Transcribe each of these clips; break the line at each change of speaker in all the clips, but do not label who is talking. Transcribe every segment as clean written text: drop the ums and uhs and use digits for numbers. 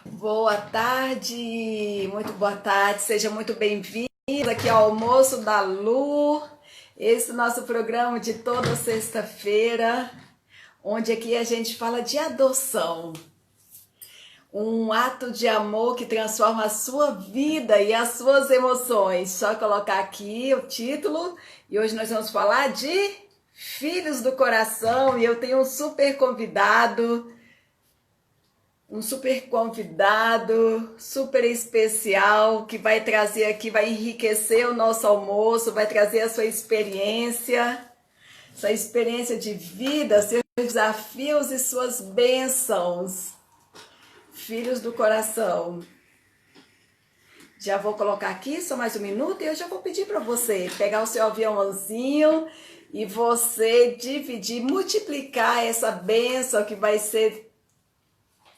Boa tarde, muito boa tarde, seja muito bem-vindo aqui ao Almoço da Lu, esse nosso programa de toda sexta-feira, onde aqui a gente fala de adoção, um ato de amor que transforma a sua vida e as suas emoções. Só colocar aqui o título e hoje nós vamos falar de Filhos do Coração e eu tenho um super convidado, super especial, que vai trazer aqui, vai enriquecer o nosso almoço, vai trazer a sua experiência de vida, seus desafios e suas bênçãos. Filhos do coração. Já vou colocar aqui só mais um minuto e eu já vou pedir para você pegar o seu aviãozinho e você dividir, multiplicar essa bênção que vai ser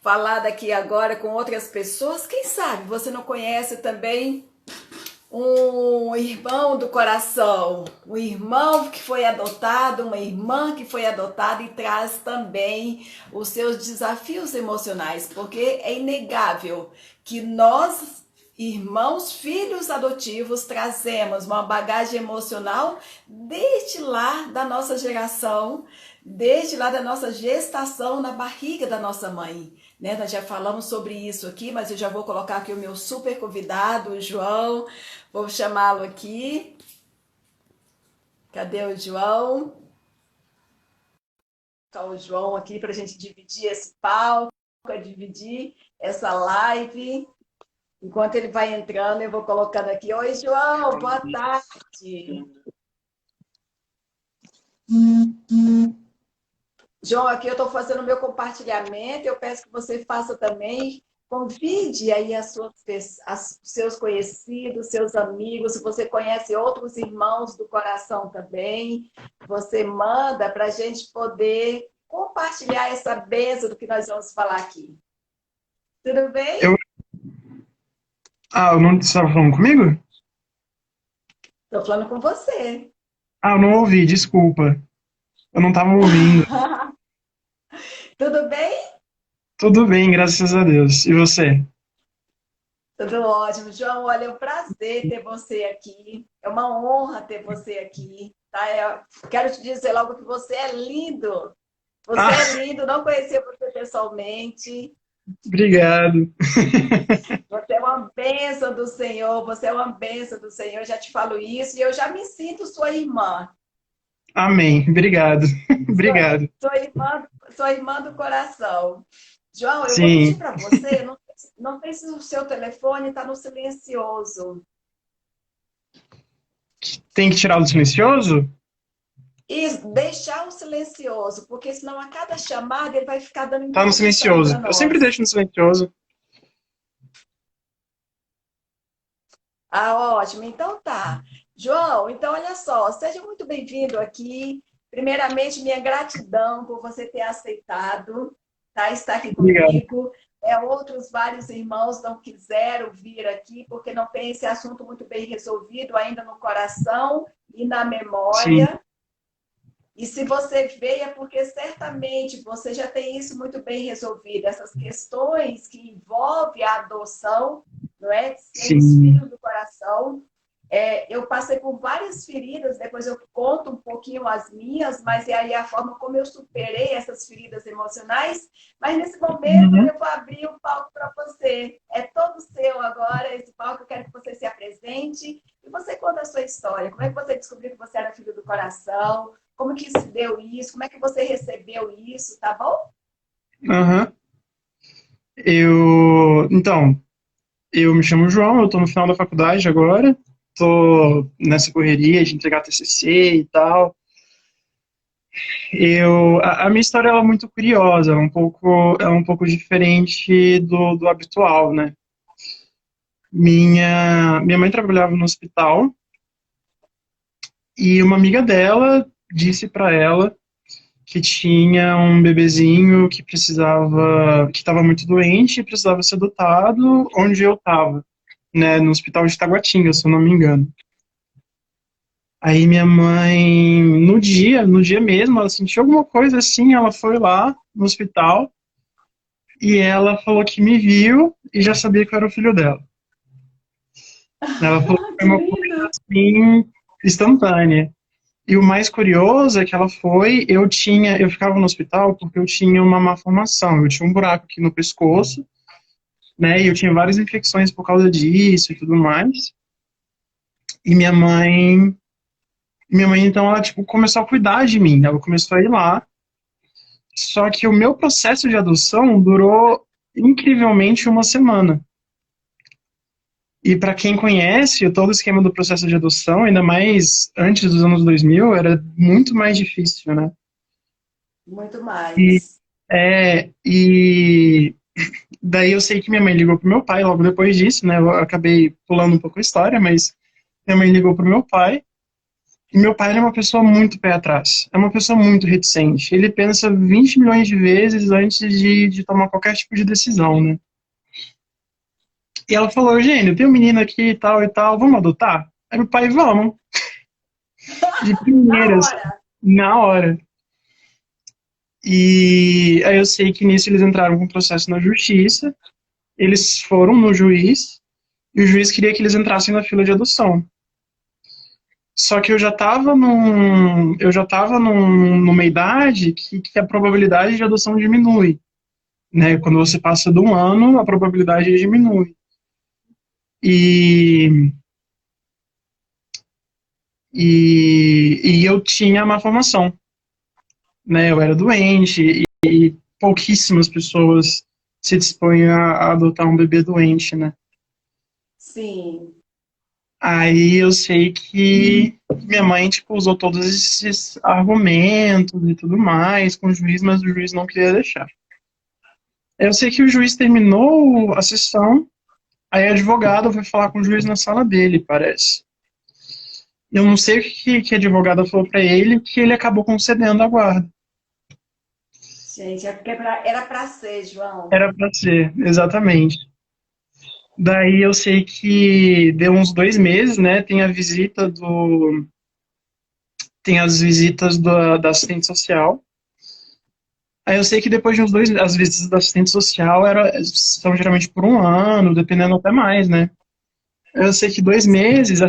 falada aqui agora com outras pessoas. Quem sabe você não conhece também um irmão do coração, um irmão que foi adotado, uma irmã que foi adotada e traz também os seus desafios emocionais, porque é inegável que nós, irmãos, filhos adotivos, trazemos uma bagagem emocional desde lá da nossa geração, desde lá da nossa gestação na barriga da nossa mãe. Né? Nós já falamos sobre isso aqui, mas eu já vou colocar aqui o meu super convidado, o João. Vou chamá-lo aqui. Cadê o João? Vou colocar o João aqui para a gente dividir esse palco, dividir essa live. Enquanto ele vai entrando, eu vou colocando aqui. Oi, João, boa tarde. João, aqui eu estou fazendo o meu compartilhamento, eu peço que você faça também, convide aí seus conhecidos, seus amigos, se você conhece outros irmãos do coração também, você manda para a gente poder compartilhar essa bênção do que nós vamos falar aqui. Tudo bem?
Eu... eu não você estava falando comigo?
Estou falando com você.
Eu não ouvi, desculpa. Eu não estava ouvindo.
Tudo bem?
Tudo bem, graças a Deus. E você?
Tudo ótimo. João, olha, é um prazer ter você aqui. É uma honra ter você aqui. Tá? Quero te dizer logo que você é lindo. Você é
Ah,
lindo, não conhecia você pessoalmente.
obrigado.
Você é uma bênção do Senhor, você é uma bênção do Senhor, eu já te falo isso, e eu já me sinto sua irmã.
Amém. Obrigado.
Sua,
Obrigado.
sua irmã do coração. João, eu vou pedir
Sim.
para você, não sei se o seu telefone está no silencioso.
Tem que tirar do silencioso?
E deixar o silencioso, porque senão a cada chamada ele vai ficar dando
Tá no
interrupção
silencioso.
para
Eu sempre
nós.
deixo no silencioso.
Ah, ótimo. Então tá. João, então olha só, seja muito bem-vindo aqui. Primeiramente, minha gratidão por você ter aceitado, tá? Estar aqui
Obrigado.
comigo. Outros vários irmãos não quiseram vir aqui porque não tem esse assunto muito bem resolvido ainda no coração e na
Sim.
memória. E se você veio é porque certamente você já tem isso muito bem resolvido, essas questões que envolvem a adoção, não é? De sermos
Sim.
filhos do coração. Eu passei por várias feridas, depois eu conto um pouquinho as minhas, mas é aí a forma como eu superei essas feridas emocionais. Mas nesse momento
Uhum.
eu vou abrir o palco para você. É todo seu agora, esse palco, eu quero que você se apresente e você conta a sua história. Como é que você descobriu que você era filho do coração? Como que se deu isso? Como é que você recebeu isso, tá bom?
Aham. Então, eu me chamo João, eu tô no final da faculdade agora. Tô nessa correria de entregar TCC e tal. A minha história ela é muito curiosa, ela é um pouco diferente do habitual, né? Minha mãe trabalhava no hospital e uma amiga dela disse para ela que tinha um bebezinho que estava muito doente e precisava ser adotado onde eu estava, né? No hospital de Taguatinga, se eu não me engano. Aí minha mãe, no dia mesmo, ela sentiu alguma coisa assim, ela foi lá no hospital. e ela falou que me viu e já sabia que eu era o filho dela. Ela falou que foi
Que
uma
lindo!
coisa assim instantânea. E o mais curioso é que ela foi, eu ficava no hospital porque eu tinha uma malformação, eu tinha um buraco aqui no pescoço, né, e eu tinha várias infecções por causa disso e tudo mais. E minha mãe então ela tipo começou a cuidar de mim, ela começou a ir lá. Só que o meu processo de adoção durou incrivelmente uma semana. E para quem conhece todo o esquema do processo de adoção, ainda mais antes dos anos 2000, era muito mais difícil, né?
Muito
E,
mais.
e daí eu sei que minha mãe ligou pro meu pai logo depois disso, né? Eu acabei pulando um pouco a história, mas minha mãe ligou pro meu pai. E meu pai ele é uma pessoa muito pé atrás. É uma pessoa muito reticente. Ele pensa 20 milhões de vezes antes de tomar qualquer tipo de decisão, né? E ela falou, Eugênio, tem um menino aqui e tal, vamos adotar? Aí meu pai, vamos. De
Na
primeiras,
hora.
na hora. E aí eu sei que nisso eles entraram com um processo na justiça, eles foram no juiz, e o juiz queria que eles entrassem na fila de adoção. Só que numa idade que a probabilidade de adoção diminui, né? Quando você passa de um ano, a probabilidade diminui. E, e eu tinha má formação, né? Eu era doente e pouquíssimas pessoas se dispõem a adotar um bebê doente, né?
Sim.
Aí eu sei que minha mãe, tipo, usou todos esses argumentos e tudo mais com o juiz, mas o juiz não queria deixar. Eu sei que o juiz terminou a sessão, aí a advogada foi falar com o juiz na sala dele, parece. Eu não sei o que a advogada falou pra ele, que ele acabou concedendo a guarda.
Gente, é porque era para ser, João.
Era pra ser, exatamente. Daí eu sei que deu uns 2 meses, né? Tem as visitas da assistente social. Aí eu sei que depois de uns as visitas da assistente social são geralmente por um ano, dependendo até mais, né? Eu sei que 2 meses a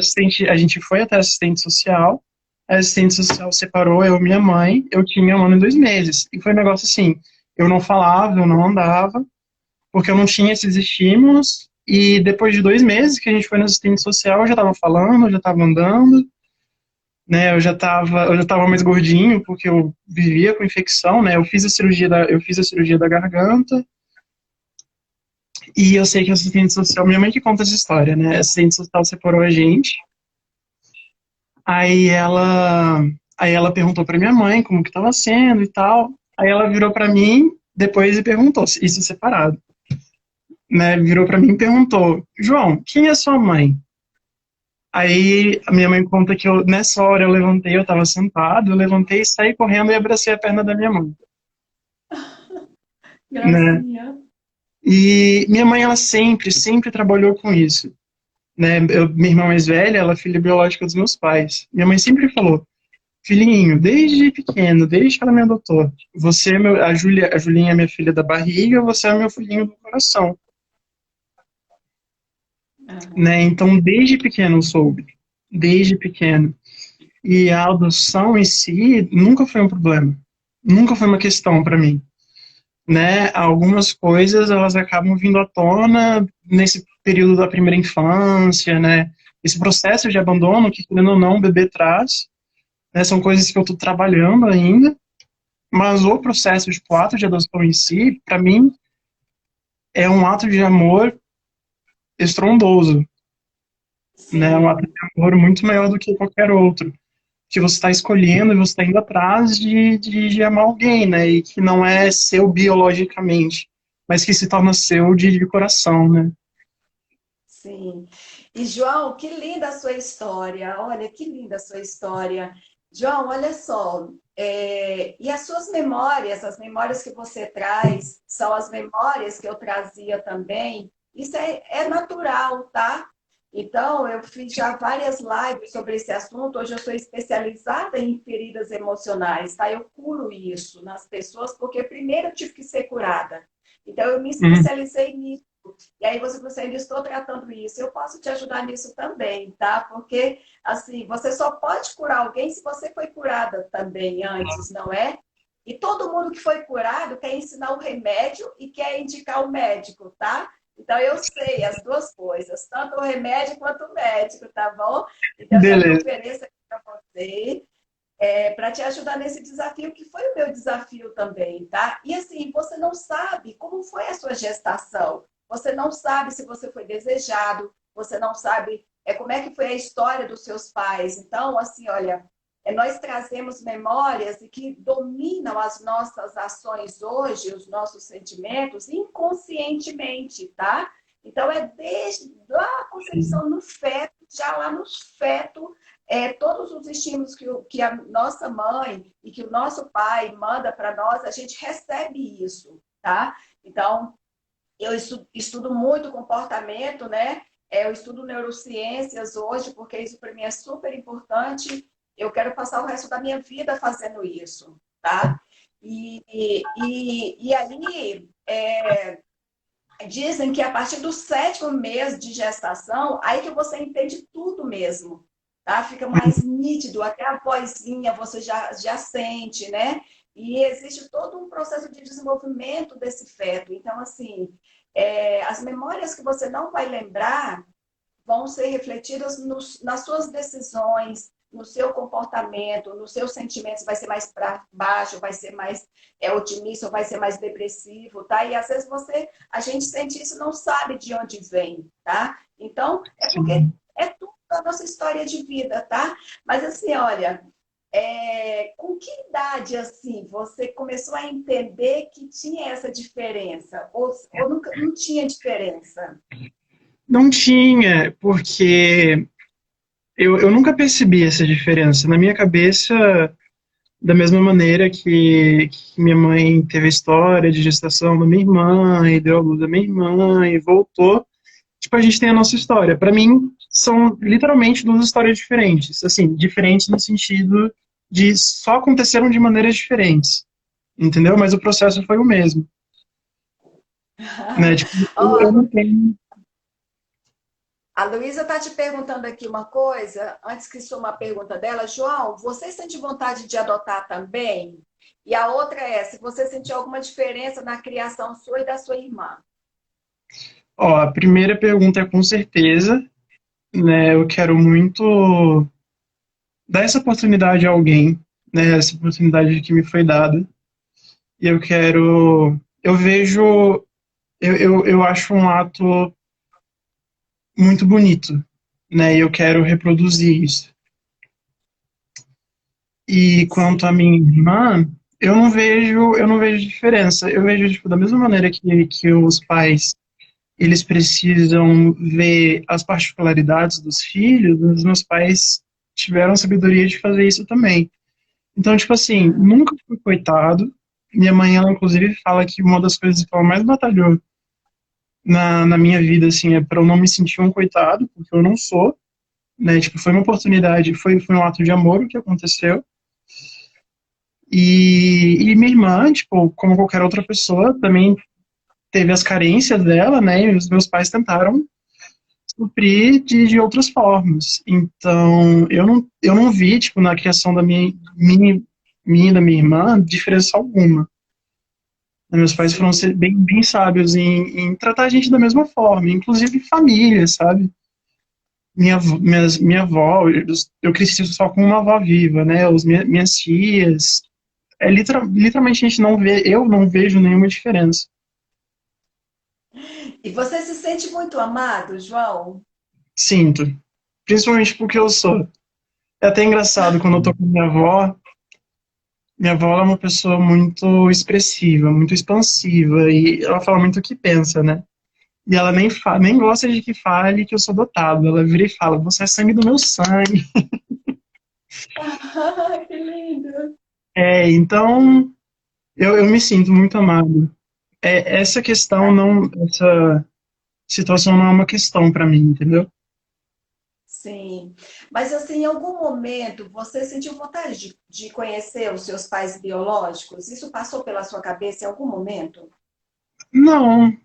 gente foi até a assistente social, a assistente social separou eu e minha mãe, eu tinha 1 ano e 2 meses. E foi um negócio assim, eu não falava, eu não andava, porque eu não tinha esses estímulos, e depois de 2 meses que a gente foi na assistente social, eu já estava falando, eu já estava andando, né, eu já tava mais gordinho, porque eu vivia com infecção, né, eu fiz a cirurgia da garganta, e eu sei que a assistente social, minha mãe que conta essa história, né, a assistente social separou a gente, aí ela, aí ela perguntou pra minha mãe como que estava sendo e tal, aí ela virou pra mim depois e perguntou, isso separado, né, virou pra mim e perguntou, João, quem é sua mãe? Aí a minha mãe conta que nessa hora eu levantei, eu estava sentado, eu levantei, saí correndo e abracei a perna da minha mãe, né?
Gracinha.
E minha mãe, ela sempre, sempre trabalhou com isso, né? Minha irmã mais velha, ela é filha biológica dos meus pais. Minha mãe sempre falou, filhinho, desde pequeno, desde que ela me adotou, você é a Julinha é minha filha da barriga, você é meu filhinho do coração, né?
Aham.
Então, desde pequeno eu soube, desde pequeno. E a adoção em si nunca foi um problema, nunca foi uma questão para mim, né? Algumas coisas elas acabam vindo à tona nesse período da primeira infância, né? Esse processo de abandono que, querendo ou não, o bebê traz, né? São coisas que eu estou trabalhando ainda, mas o processo de ato de adoção em si, para mim, é um ato de amor estrondoso, né? Um ato de
Sim.
amor muito maior do que qualquer outro. Que você está escolhendo e você está indo atrás de amar alguém, né? E que não é seu biologicamente, mas que se torna seu de coração, né?
Sim. E, João, que linda a sua história. Olha, que linda a sua história. João, olha só. E as suas memórias, as memórias que você traz, são as memórias que eu trazia também. Isso é natural, tá? Então, eu fiz já várias lives sobre esse assunto. Hoje eu sou especializada em feridas emocionais, tá? Eu curo isso nas pessoas, porque primeiro eu tive que ser curada. Então, eu me
Uhum.
especializei nisso. E aí você falou assim, ainda estou tratando isso. Eu posso te ajudar nisso também, tá? Porque, assim, você só pode curar alguém se você foi curada também antes, não é? E todo mundo que foi curado quer ensinar o remédio e quer indicar o médico, tá? Então, eu sei as duas coisas, tanto o remédio quanto o médico, tá bom? Então, já me
Beleza.
ofereço aqui para você, para te ajudar nesse desafio, que foi o meu desafio também, tá? E assim, você não sabe como foi a sua gestação, você não sabe se você foi desejado, você não sabe como é que foi a história dos seus pais. Então, assim, olha, nós trazemos memórias e que dominam as nossas ações hoje, os nossos sentimentos, inconscientemente, tá? Então, é desde lá a concepção no feto, já lá no feto, todos os estímulos que a nossa mãe e que o nosso pai manda para nós, a gente recebe isso, tá? Então, eu estudo muito comportamento, né? Eu estudo neurociências hoje, porque isso para mim é super importante. Eu quero passar o resto da minha vida fazendo isso, tá? E aí, dizem que a partir do 7º mês de gestação, aí que você entende tudo mesmo, tá? Fica mais nítido, até a vozinha você já sente, né? E existe todo um processo de desenvolvimento desse feto. Então, assim, as memórias que você não vai lembrar vão ser refletidas nas suas decisões, no seu comportamento, nos seus sentimentos, vai ser mais para baixo, vai ser mais otimista, ou vai ser mais depressivo, tá? E às vezes a gente sente isso, não sabe de onde vem, tá? Então, é porque
Sim.
é tudo a nossa história de vida, tá? Mas assim, olha, com que idade assim você começou a entender que tinha essa diferença? Ou nunca, não tinha diferença?
Não tinha, porque eu nunca percebi essa diferença. Na minha cabeça, da mesma maneira que minha mãe teve a história de gestação da minha irmã, e deu a luz da minha irmã, e voltou, tipo, a gente tem a nossa história. Para mim, são literalmente duas histórias diferentes. Assim, diferentes no sentido de só aconteceram de maneiras diferentes, entendeu? Mas o processo foi o mesmo, né? Tipo, eu
Ó,
não tenho.
a Luísa está te perguntando aqui uma coisa, antes que sua uma pergunta dela. João, você sente vontade de adotar também? E a outra é, se você sentiu alguma diferença na criação sua e da sua irmã.
Ó, a primeira pergunta é com certeza, né? Eu quero muito dar essa oportunidade a alguém, né? Essa oportunidade que me foi dada. E eu quero. Eu vejo. Eu acho um ato muito bonito, né? E eu quero reproduzir isso. E quanto à
Sim.
minha irmã, eu não vejo diferença. Eu vejo, tipo, da mesma maneira que os pais, eles precisam ver as particularidades dos filhos, os meus pais tiveram a sabedoria de fazer isso também. Então, tipo assim, nunca fui coitado. Minha mãe, ela inclusive fala que uma das coisas que ela mais batalhou na minha vida, assim, é para eu não me sentir um coitado, porque eu não sou, né? Tipo, foi uma oportunidade, foi um ato de amor o que aconteceu. E minha irmã, tipo, como qualquer outra pessoa, também teve as carências dela, né? E os meus pais tentaram suprir de outras formas. Então, eu não vi, tipo, na criação da minha e da minha irmã, diferença alguma. Meus pais foram
Sim.
bem, bem sábios em tratar a gente da mesma forma, inclusive família, sabe? Minha avó, eu cresci só com uma avó viva, né? Minhas tias. Literalmente a gente não vê, eu não vejo nenhuma diferença.
E você se sente muito amado, João?
Sinto. Principalmente porque eu sou. É até engraçado quando eu tô com minha avó. Minha avó ela é uma pessoa muito expressiva, muito expansiva, e ela fala muito o que pensa, né? E ela nem gosta de que fale que eu sou dotado. Ela vira e fala: Você é sangue do meu sangue.
Que lindo.
Então, eu me sinto muito amado. Essa questão não. Essa situação não é uma questão para mim, entendeu?
Sim. Mas assim, em algum momento você sentiu vontade de conhecer os seus pais biológicos? Isso passou pela sua cabeça em algum momento?
Não,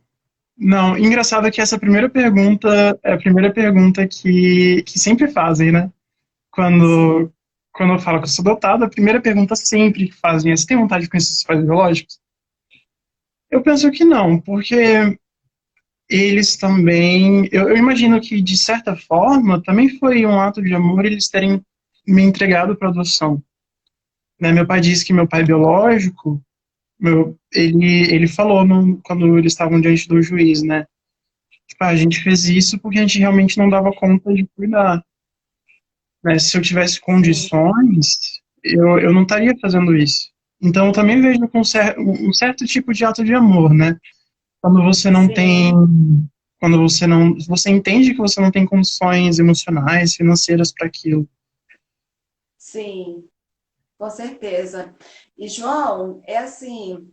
não. Engraçado que essa primeira pergunta é a primeira pergunta que sempre fazem, né?
Sim,
Quando, quando eu falo que eu sou dotado, a primeira pergunta sempre que fazem é: você tem vontade de conhecer seus pais biológicos? Eu penso que não, porque eles também. Eu imagino que, de certa forma, também foi um ato de amor eles terem me entregado para adoção. Né? Meu pai disse que meu pai biológico, ele falou quando eles estavam diante do juiz, né? Tipo, a gente fez isso porque a gente realmente não dava conta de cuidar. Né? Se eu tivesse
sim,
condições, eu não estaria fazendo isso. Então, eu também vejo com um certo tipo de ato de amor, né? Quando você não tem,
sim,
quando você não, você entende que você não tem condições emocionais, financeiras para aquilo.
sim, com certeza. E, João, é assim,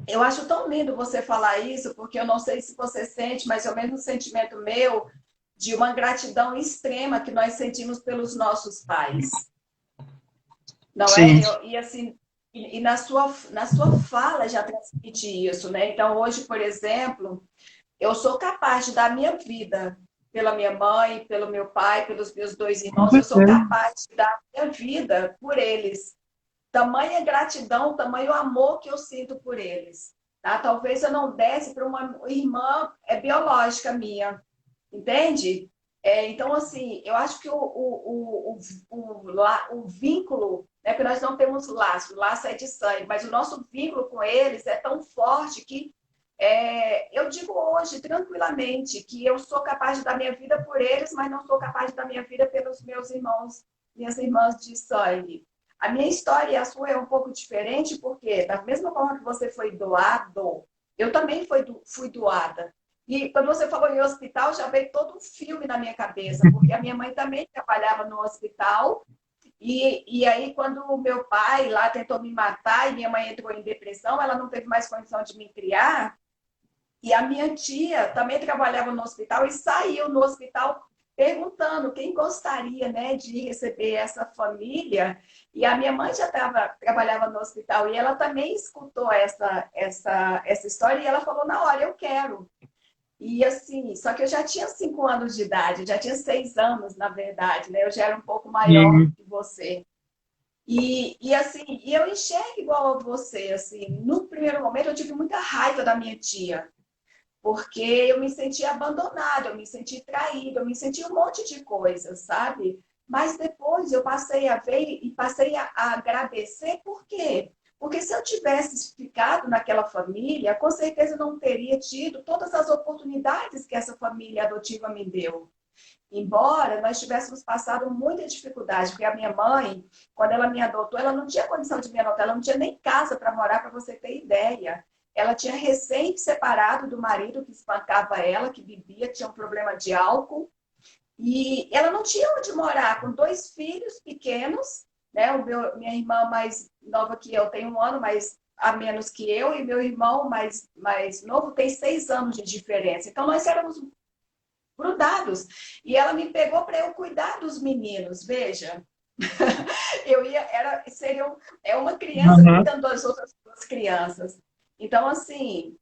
eu acho tão lindo você falar isso, porque eu não sei se você sente, mas é o mesmo sentimento meu de uma gratidão extrema que nós sentimos pelos nossos pais. Não é?
Sim,
E assim, na sua fala já transmite isso, né? Então, hoje, por exemplo, eu sou capaz de dar minha vida pela minha mãe, pelo meu pai, pelos meus dois
com
irmãos, eu sou
certeza.
capaz de dar minha vida por eles. Tamanha gratidão, tamanho amor que eu sinto por eles. Tá? Talvez eu não desse para uma irmã biológica minha, entende? Então, assim, eu acho que o vínculo, né, porque nós não temos laço, o laço é de sangue, mas o nosso vínculo com eles é tão forte que eu digo hoje, tranquilamente, que eu sou capaz de dar minha vida por eles, mas não sou capaz de dar minha vida pelos meus irmãos, minhas irmãs de sangue. A minha história e a sua é um pouco diferente, porque da mesma forma que você foi doado, eu também fui doada. E quando você falou em hospital, já veio todo um filme na minha cabeça, porque a minha mãe também trabalhava no hospital. E aí, quando o meu pai lá tentou me matar e minha mãe entrou em depressão, ela não teve mais condição de me criar. E a minha tia também trabalhava no hospital e saiu no hospital perguntando quem gostaria, né, de receber essa família. E a minha mãe já trabalhava no hospital e ela também escutou essa história e ela falou na hora, eu quero. E assim, só que eu já tinha 5 anos de idade, eu já tinha 6 anos, na verdade, né? Eu já era um pouco maior
Sim,
que você. E assim, e eu enxergo igual a você, assim, no primeiro momento eu tive muita raiva da minha tia, porque eu me senti abandonada, eu me senti traída, eu me senti um monte de coisas, sabe? Mas depois eu passei a ver e passei a agradecer, por quê? Porque se eu tivesse ficado naquela família, com certeza eu não teria tido todas as oportunidades que essa família adotiva me deu. Embora nós tivéssemos passado muita dificuldade, porque a minha mãe, quando ela me adotou, ela não tinha condição de me adotar, ela não tinha nem casa para morar, para você ter ideia. Ela tinha recém separado do marido que espancava ela, que bebia, tinha um problema de álcool, e ela não tinha onde morar, com 2 filhos pequenos, né? Minha irmã mais nova que eu tem 1 ano mais a menos que eu, e meu irmão mais novo tem 6 anos de diferença. Então nós éramos grudados. E ela me pegou para eu cuidar dos meninos, veja. É uma criança
aham,
cuidando das outras 2 crianças. Então, assim,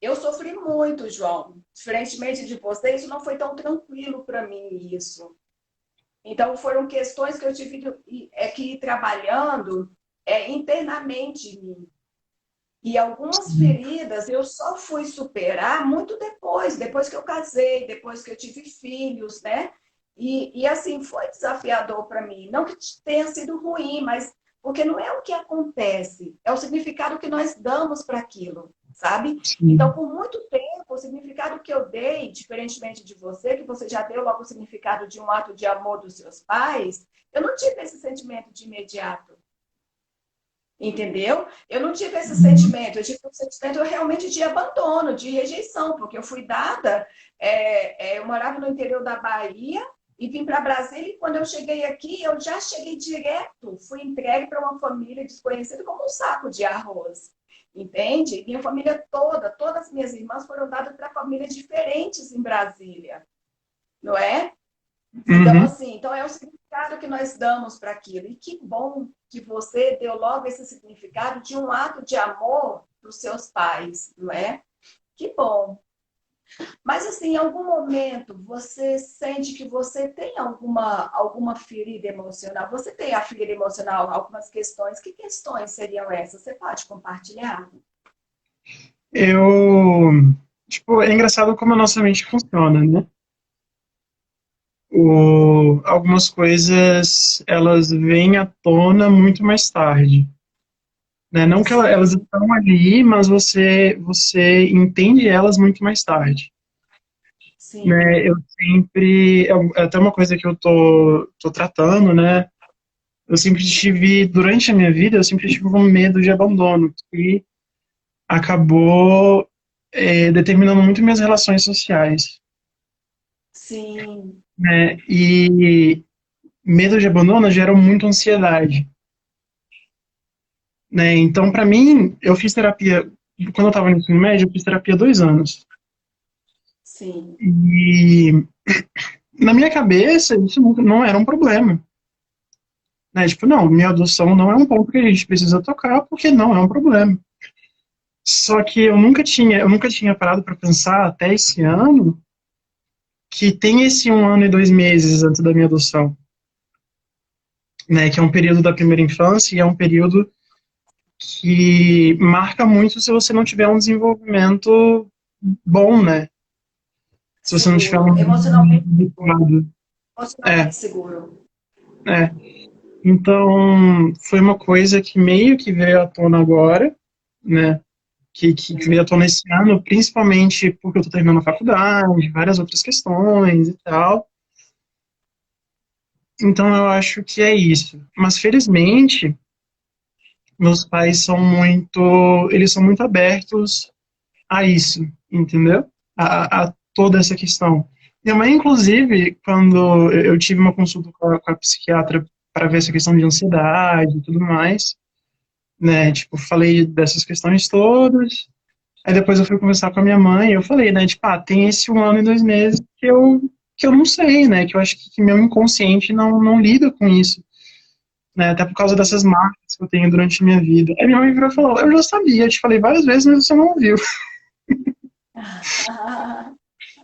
eu sofri muito, João. Diferentemente de você, isso não foi tão tranquilo para mim, isso. Então, foram questões que eu tive que ir trabalhando internamente em mim. E algumas
sim,
feridas eu só fui superar muito depois que eu casei, depois que eu tive filhos, né? E assim, foi desafiador para mim. Não que tenha sido ruim, mas porque não é o que acontece, é o significado que nós damos para aquilo, sabe? Então,
sim.
por muito tempo, o significado que eu dei, diferentemente de você, que você já deu logo o significado de um ato de amor dos seus pais, eu não tive esse sentimento de imediato. Entendeu? Eu não tive esse
Uhum.
sentimento, eu tive um sentimento realmente de abandono, de rejeição, porque eu fui dada, eu morava no interior da Bahia e vim para Brasília, e quando eu cheguei aqui, eu já cheguei direto, fui entregue para uma família desconhecida como um saco de arroz, entende? Minha família toda, todas as minhas irmãs foram dadas para famílias diferentes em Brasília, não é? Então,
Uhum.
assim, então é o significado que nós damos para aquilo. E que bom que você deu logo esse significado de um ato de amor para os seus pais, não é? Que bom. Mas assim, em algum momento você sente que você tem alguma ferida emocional? Você tem a ferida emocional, algumas questões. Que questões seriam essas? Você pode compartilhar?
Eu, tipo, é engraçado como a nossa mente funciona, né? Algumas coisas, elas vêm à tona muito mais tarde, né? Não que elas
Sim,
estão ali, mas você entende elas muito mais tarde,
sim,
né? Eu sempre, é até uma coisa que eu tô tratando, né? Eu sempre tive, durante a minha vida, eu sempre tive um medo de abandono, que acabou, determinando muito minhas relações sociais,
sim,
né? E medo de abandono gera muito ansiedade, né? Então, para mim, eu fiz terapia, quando eu estava no ensino médio, eu fiz terapia há 2 anos.
sim,
E na minha cabeça, isso não era um problema, né? Tipo, não, minha adoção não é um ponto que a gente precisa tocar, porque não é um problema. Só que eu nunca tinha parado para pensar até esse ano que tem esse 1 ano e 2 meses antes da minha adoção, né? Que é um período da primeira infância e é um período que marca muito se você não tiver um desenvolvimento bom, né? Se você não tiver
seguro,
um
emocionalmente
desenvolvimento
seguro.
adequado. É,
Emocionalmente seguro.
é. Então, foi uma coisa que meio que veio à tona agora, né? Que veio à tona esse ano, principalmente porque eu tô terminando a faculdade, várias outras questões e tal. Então, eu acho que é isso. Mas, felizmente, meus pais eles são muito abertos a isso, entendeu? A toda essa questão. Minha mãe, inclusive, quando eu tive uma consulta com a psiquiatra para ver essa questão de ansiedade e tudo mais, né, tipo, falei dessas questões todas, aí depois eu fui conversar com a minha mãe, e eu falei, né, tipo, tem esse 1 ano e 2 meses que eu não sei, né, que eu acho que meu inconsciente não lida com isso, né, até por causa dessas marcas que eu tenho durante a minha vida. Aí minha mãe virou e falou, eu já sabia, eu te falei várias vezes, mas você não ouviu.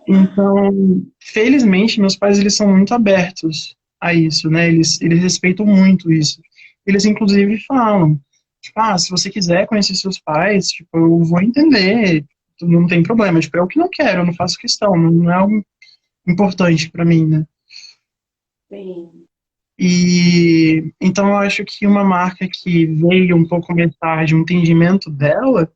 Então, felizmente, meus pais eles são muito abertos a isso, né? Eles respeitam muito isso. Eles inclusive falam, tipo, se você quiser conhecer seus pais, tipo, eu vou entender, não tem problema. Tipo, é o que não quero, eu não faço questão, não é algo importante para mim, né?
Sim,
E então eu acho que uma marca que veio um pouco mais tarde, o entendimento dela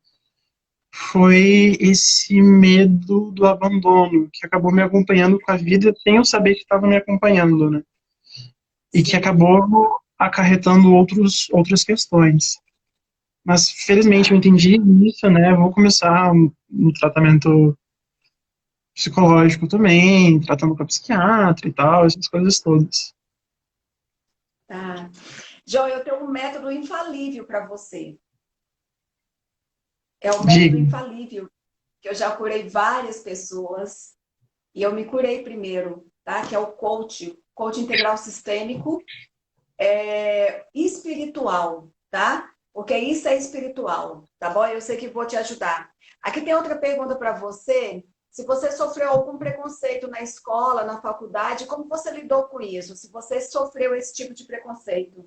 foi esse medo do abandono, que acabou me acompanhando com a vida sem eu saber que estava me acompanhando, né? E que
sim.
acabou acarretando outras questões. Mas, felizmente, eu
Tá,
entendi isso, né? Vou começar um tratamento psicológico também, tratando com a psiquiatra e tal, essas coisas todas.
tá. João, eu tenho um método infalível para você. É o método
Diga.
infalível, que eu já curei várias pessoas e eu me curei primeiro, tá? Que é o coach integral sistêmico espiritual, tá? Porque isso é espiritual, tá bom? Eu sei que vou te ajudar. Aqui tem outra pergunta para você. Se você sofreu algum preconceito na escola, na faculdade, como você lidou com isso? Se você sofreu esse tipo de preconceito?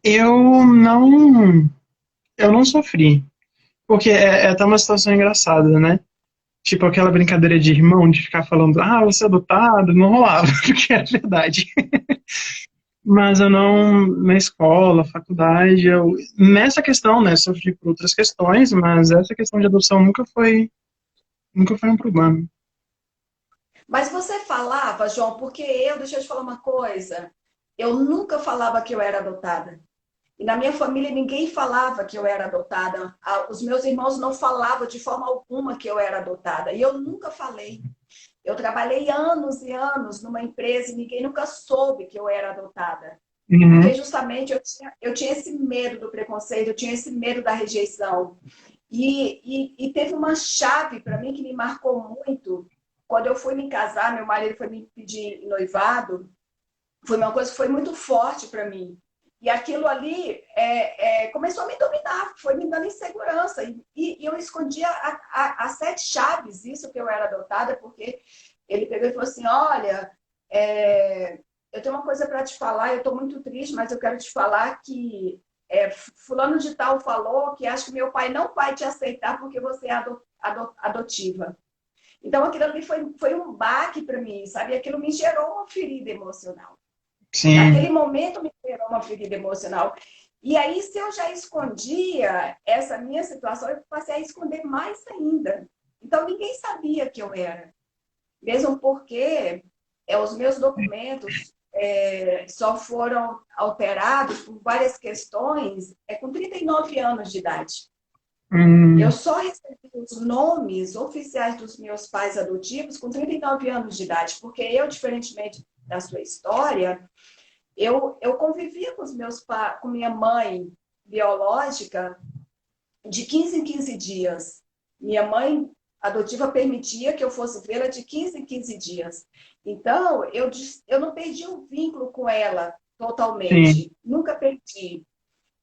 Eu não, eu não sofri, porque é até uma situação engraçada, né? Tipo aquela brincadeira de irmão, de ficar falando, você é adotado, não rolava, porque é verdade. Mas eu não, na escola, faculdade, nessa questão, né, sofri por outras questões, mas essa questão de adoção nunca foi um problema.
Mas você falava, João, porque deixa eu te falar uma coisa, eu nunca falava que eu era adotada. E na minha família ninguém falava que eu era adotada. Os meus irmãos não falavam de forma alguma que eu era adotada. E eu nunca falei. Eu trabalhei anos e anos numa empresa e ninguém nunca soube que eu era adotada. Porque
Uhum.
justamente eu tinha esse medo do preconceito, eu tinha esse medo da rejeição. E teve uma chave para mim que me marcou muito. Quando eu fui me casar, meu marido foi me pedir noivado, foi uma coisa que foi muito forte para mim. E aquilo ali começou a me dominar, foi me dando insegurança. E eu escondia as 7 chaves, isso que eu era adotada, porque ele pegou e falou assim, olha, eu tenho uma coisa para te falar, eu estou muito triste, mas eu quero te falar que fulano de tal falou que acho que meu pai não vai te aceitar porque você é adotiva. Então, aquilo ali foi um baque para mim, sabe? Aquilo me gerou uma ferida emocional.
Sim.
Naquele momento me gerou uma ferida emocional. E aí, se eu já escondia essa minha situação, eu passei a esconder mais ainda. Então, ninguém sabia que eu era. Mesmo porque os meus documentos só foram alterados por várias questões com 39 anos de idade. Eu
Hum,
só recebi os nomes oficiais dos meus pais adotivos com 39 anos de idade, porque eu, diferentemente da sua história, eu convivia com com minha mãe biológica de 15 em 15 dias. Minha mãe adotiva permitia que eu fosse vê-la de 15 em 15 dias. Então, eu não perdi o vínculo com ela
sim.
totalmente. Nunca perdi.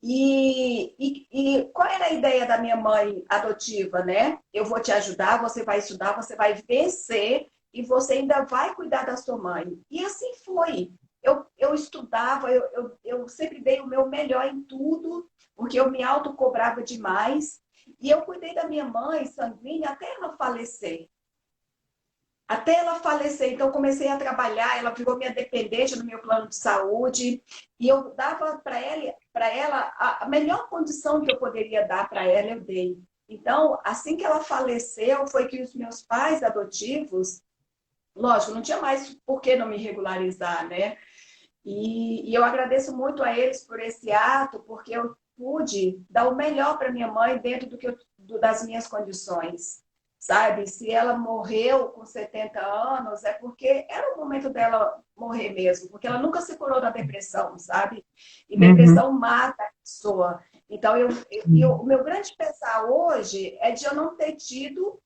E qual era a ideia da minha mãe adotiva, né? Eu vou te ajudar, você vai estudar, você vai vencer e você ainda vai cuidar da sua mãe. E assim foi. Eu estudava, eu sempre dei o meu melhor em tudo, porque eu me autocobrava demais. E eu cuidei da minha mãe sanguínea até ela falecer. Até ela falecer, então comecei a trabalhar, ela virou minha dependente no meu plano de saúde, e eu dava para ela a melhor condição que eu poderia dar para ela, eu dei. Então, assim que ela faleceu, foi que os meus pais adotivos, lógico, não tinha mais por que não me regularizar, né? E eu agradeço muito a eles por esse ato, porque eu pude dar o melhor para minha mãe dentro das minhas condições, sabe? Se ela morreu com 70 anos, é porque era o momento dela morrer mesmo, porque ela nunca se curou da depressão, sabe? E
Uhum.
depressão mata a pessoa. Então, o meu grande pesar hoje é de eu não ter tido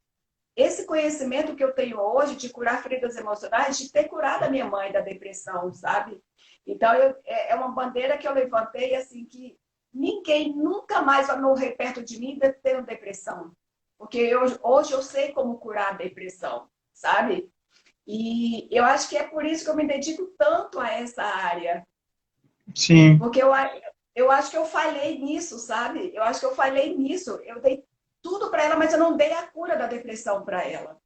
esse conhecimento que eu tenho hoje de curar feridas emocionais, de ter curado a minha mãe da depressão, sabe? Então, é uma bandeira que eu levantei, assim, que ninguém nunca mais vai morrer perto de mim tendo depressão. Porque hoje eu sei como curar a depressão, sabe? E eu acho que é por isso que eu me dedico tanto a essa área.
Sim.
Porque eu acho que eu falhei nisso, sabe? Eu acho que eu falhei nisso. Eu dei tudo para ela, mas eu não dei a cura da depressão para ela.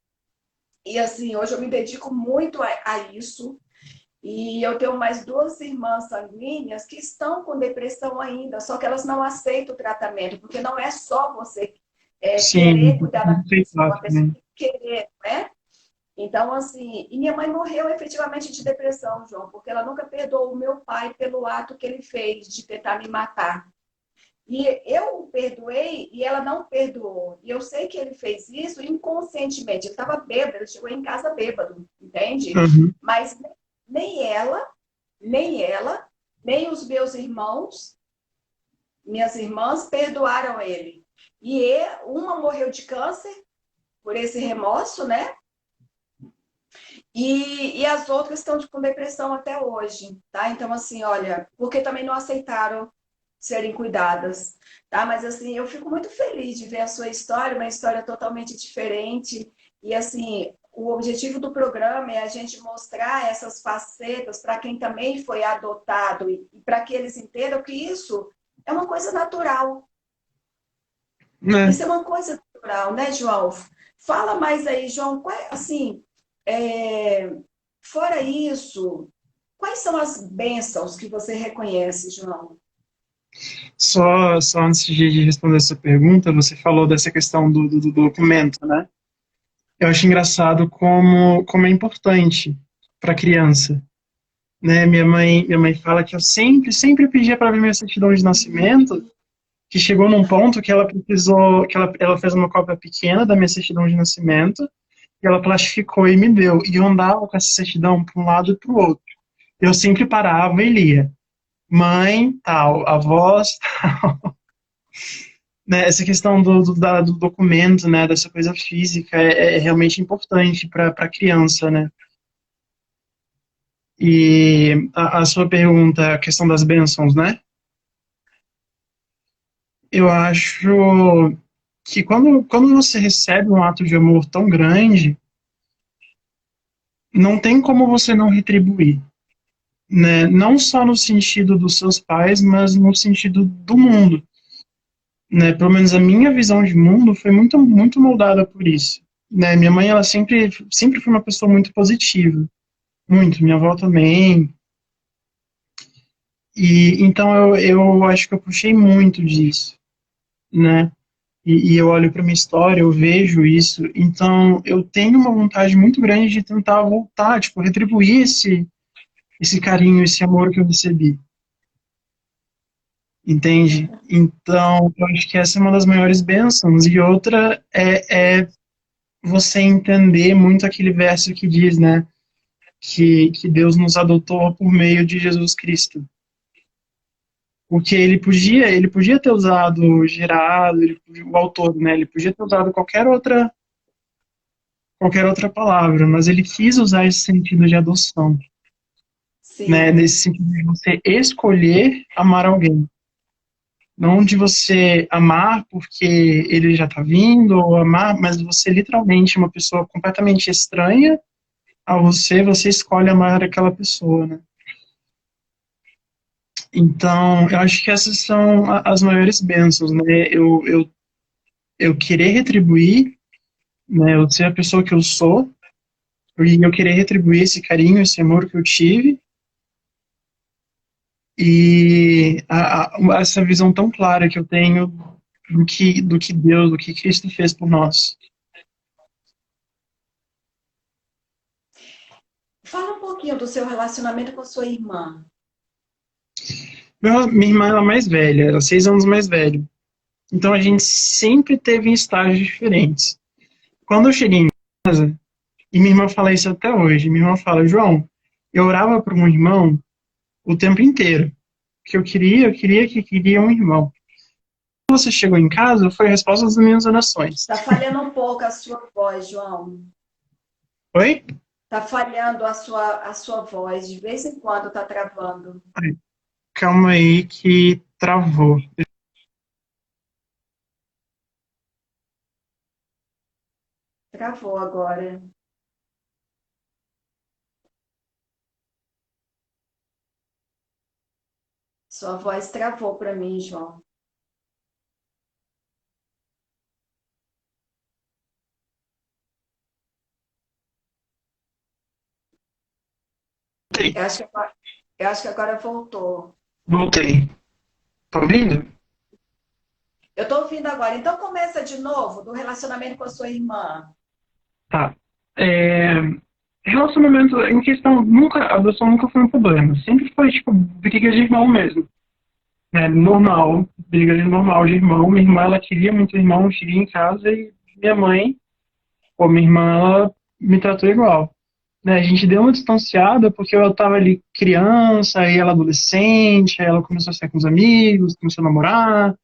E assim, hoje eu me dedico muito a isso. E eu tenho mais 2 irmãs sanguíneas que estão com depressão ainda, só que elas não aceitam o tratamento, porque não é só você
Sim.
querer cuidar da pessoa,
Aceitar
a pessoa
também.
tem que querer, né? Então, assim, e minha mãe morreu efetivamente de depressão, João, porque ela nunca perdoou o meu pai pelo ato que ele fez de tentar me matar. E eu o perdoei e ela não perdoou. E eu sei que ele fez isso inconscientemente. Ele estava bêbado, ele chegou em casa bêbado, entende?
Uhum.
Mas nem ela, nem ela, nem os meus irmãos, minhas irmãs perdoaram ele. Uma morreu de câncer por esse remorso, né? E as outras estão com depressão até hoje, tá? Então, assim, olha, porque também não aceitaram serem cuidadas, tá? Mas, assim, eu fico muito feliz de ver a sua história, uma história totalmente diferente. E, assim, o objetivo do programa é a gente mostrar essas facetas para quem também foi adotado e para que eles entendam que isso é uma coisa natural.
É.
Isso é uma coisa natural, né, João? Fala mais aí, João, assim, é, fora isso, quais são as bênçãos que você reconhece, João?
Só antes de responder essa pergunta, você falou dessa questão do documento, né? Eu acho engraçado como é importante para criança, né? Minha mãe fala que eu sempre pedia para ver minha certidão de nascimento, que chegou num ponto que ela precisou, que ela fez uma cópia pequena da minha certidão de nascimento, e ela plastificou e me deu. E eu andava com essa certidão para um lado e para o outro. Eu sempre parava e lia. Mãe, tal, avós, né? Essa questão do documento, né? Dessa coisa física é realmente importante para a criança, né? E a sua pergunta, a questão das bênçãos, né? Eu acho que quando você recebe um ato de amor tão grande, não tem como você não retribuir, né? Não só no sentido dos seus pais, mas no sentido do mundo, né? Pelo menos a minha visão de mundo foi muito moldada por isso, né? Minha mãe, ela sempre foi uma pessoa muito positiva, muito. Minha avó também. E então eu acho que eu puxei muito disso, né? E eu olho para minha história, eu vejo isso, então eu tenho uma vontade muito grande de tentar voltar, tipo, retribuir esse carinho, esse amor que eu recebi, entende? Então, eu acho que essa é uma das maiores bênçãos. E outra é você entender muito aquele verso que diz, né, que Deus nos adotou por meio de Jesus Cristo. Porque ele podia ter usado Gerado, o autor, né, ele podia ter usado qualquer outra palavra, mas ele quis usar esse sentido de adoção, né,
Sim.
nesse sentido de você escolher amar alguém. Não de você amar porque ele já está vindo, ou amar, mas você literalmente, uma pessoa completamente estranha a você, você escolhe amar aquela pessoa, né? Então, eu acho que essas são as maiores bênçãos, né? Eu querer retribuir, né? Eu ser a pessoa que eu sou, e eu querer retribuir esse carinho, esse amor que eu tive, e essa visão tão clara que eu tenho do que Deus, do que Cristo fez por nós.
Fala um pouquinho do seu relacionamento com a sua irmã.
Minha irmã ela é mais velha, ela é 6 anos mais velha. Então a gente sempre teve em estágios diferentes. Quando eu cheguei em casa, e minha irmã fala isso até hoje, minha irmã fala, João, eu orava por um irmão o tempo inteiro. Que eu queria um irmão. Quando você chegou em casa, foi a resposta das minhas orações.
Tá falhando um pouco a sua voz, João.
Oi?
Tá falhando a sua voz. De vez em quando tá travando.
Ai, calma aí que travou.
Travou agora. Sua voz travou para mim, João.
Voltei.
Eu acho que agora voltou.
Voltei. Tá ouvindo?
Eu tô ouvindo agora. Então começa de novo do relacionamento com a sua irmã.
Tá. É, relacionamento em questão, nunca, a adoção nunca foi um problema. Sempre foi, tipo, briga de irmão mesmo. É normal, briga de normal de irmão. Minha irmã, ela queria muito irmão, cheguei em casa e minha mãe, ou minha irmã, ela me tratou igual. Né, a gente deu uma distanciada porque eu tava ali criança, aí ela adolescente, aí ela começou a sair com os amigos, começou a namorar,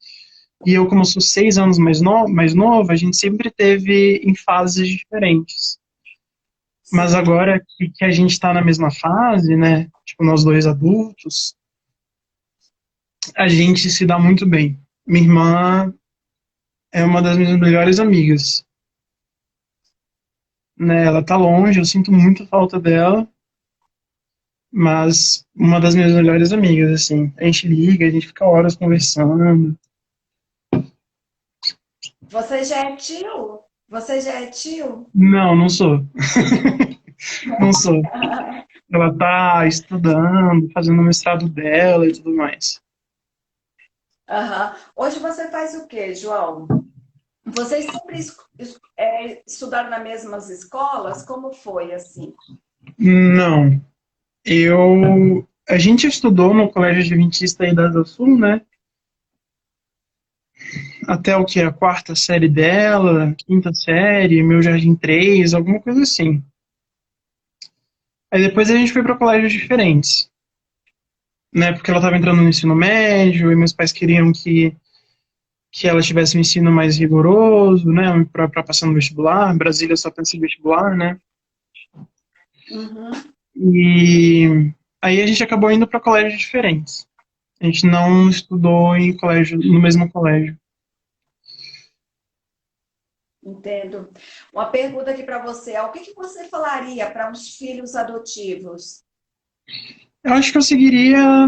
e eu, como eu sou 6 anos mais novo, a gente sempre teve em fases diferentes. Mas
Sim.
agora que a gente tá na mesma fase, né, tipo, nós dois adultos, a gente se dá muito bem. Minha irmã é uma das minhas melhores amigas, né, ela tá longe, eu sinto muito falta dela, mas uma das minhas melhores amigas, assim. A gente liga, a gente fica horas conversando.
Você já é tio? Você já é tio?
Não, não sou. Não sou. Ela tá estudando, fazendo o mestrado dela e tudo mais.
Aham. Hoje você faz o quê, João? Vocês sempre estudaram nas mesmas escolas? Como foi assim?
Não. A gente estudou no Colégio Adventista aí da Asa Sul, né? Até o que? A quarta série dela, quinta série, meu Jardim 3, alguma coisa assim. Aí depois a gente foi para colégios diferentes, né? Porque ela estava entrando no ensino médio e meus pais queriam que ela tivesse um ensino mais rigoroso, né, para passar no vestibular. Brasília só pensa em vestibular, né?
Uhum.
E aí a gente acabou indo para colégios diferentes. A gente não estudou em colégio, no mesmo colégio.
Entendo. Uma pergunta aqui para você: o que que você falaria para os filhos adotivos?
Eu acho que eu seguiria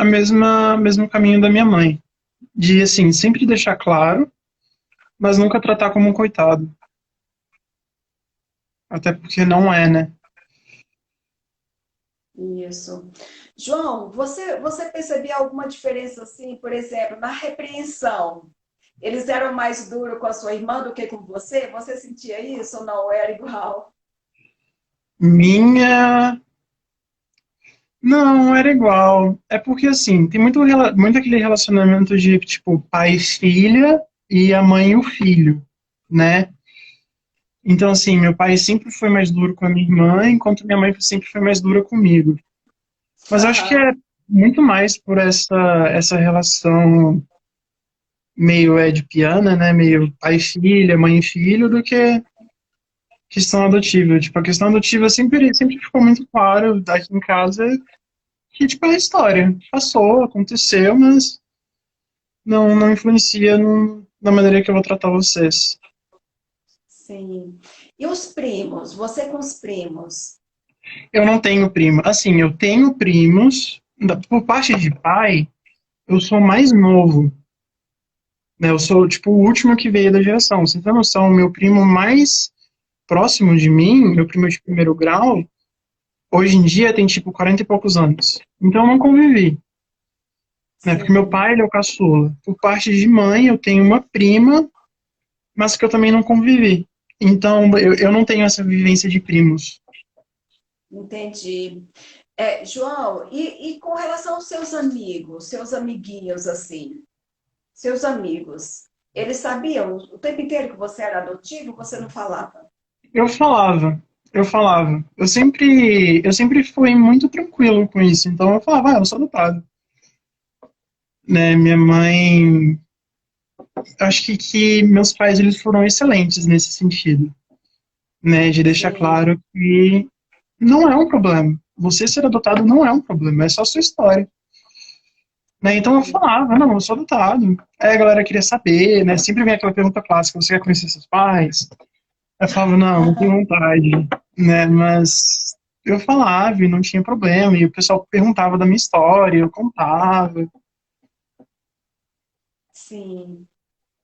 mesmo caminho da minha mãe. De, assim, sempre deixar claro, mas nunca tratar como um coitado. Até porque não é, né?
Isso. João, você percebia alguma diferença assim, por exemplo, na repreensão? Eles eram mais duros com a sua irmã do que com você? Você sentia isso ou não? Era igual?
Minha. Não, era igual. É porque, assim, tem muito aquele relacionamento de, tipo, pai e filha e a mãe e o filho, né? Então, assim, meu pai sempre foi mais duro com a minha irmã, enquanto minha mãe sempre foi mais dura comigo. Mas eu acho que
Aham.
é muito mais por essa relação meio edipiana, né? Meio pai e filha, mãe e filho, do que questão adotiva. Tipo, a questão adotiva sempre ficou muito claro aqui em casa que, tipo, é história. Passou, aconteceu, mas não influencia na maneira que eu vou tratar vocês.
Sim. E os primos? Você com os primos?
Eu não tenho primo. Assim, eu tenho primos, por parte de pai, eu sou mais novo, né? Eu sou, tipo, o último que veio da geração. Você tem noção, o meu primo mais próximo de mim, meu primo de primeiro grau, hoje em dia tem, tipo, 40 e poucos anos. Então eu não convivi, né? Porque meu
Sim,
pai, ele é o caçula. Por parte de mãe, eu tenho uma prima, mas que eu também não convivi. Então, eu não tenho essa vivência de primos.
entendi. João, e com relação aos seus amigos, seus amiguinhos, assim, seus amigos, eles sabiam o tempo inteiro que você era adotivo? Você não falava?
Eu falava, eu falava. Eu sempre fui muito tranquilo com isso. Então eu falava, eu sou adotado. Né, minha mãe, acho que meus pais eles foram excelentes nesse sentido, né, de deixar
Sim,
claro que não é um problema. Você ser adotado não é um problema, é só sua história. Né, então eu
sim.
falava, não, eu sou adotado. Aí a galera queria saber, né? Sempre vem aquela pergunta clássica, você quer conhecer seus pais? Eu falava, não tenho vontade, né? Mas eu falava e não tinha problema. E o pessoal perguntava da minha história, eu contava.
Sim,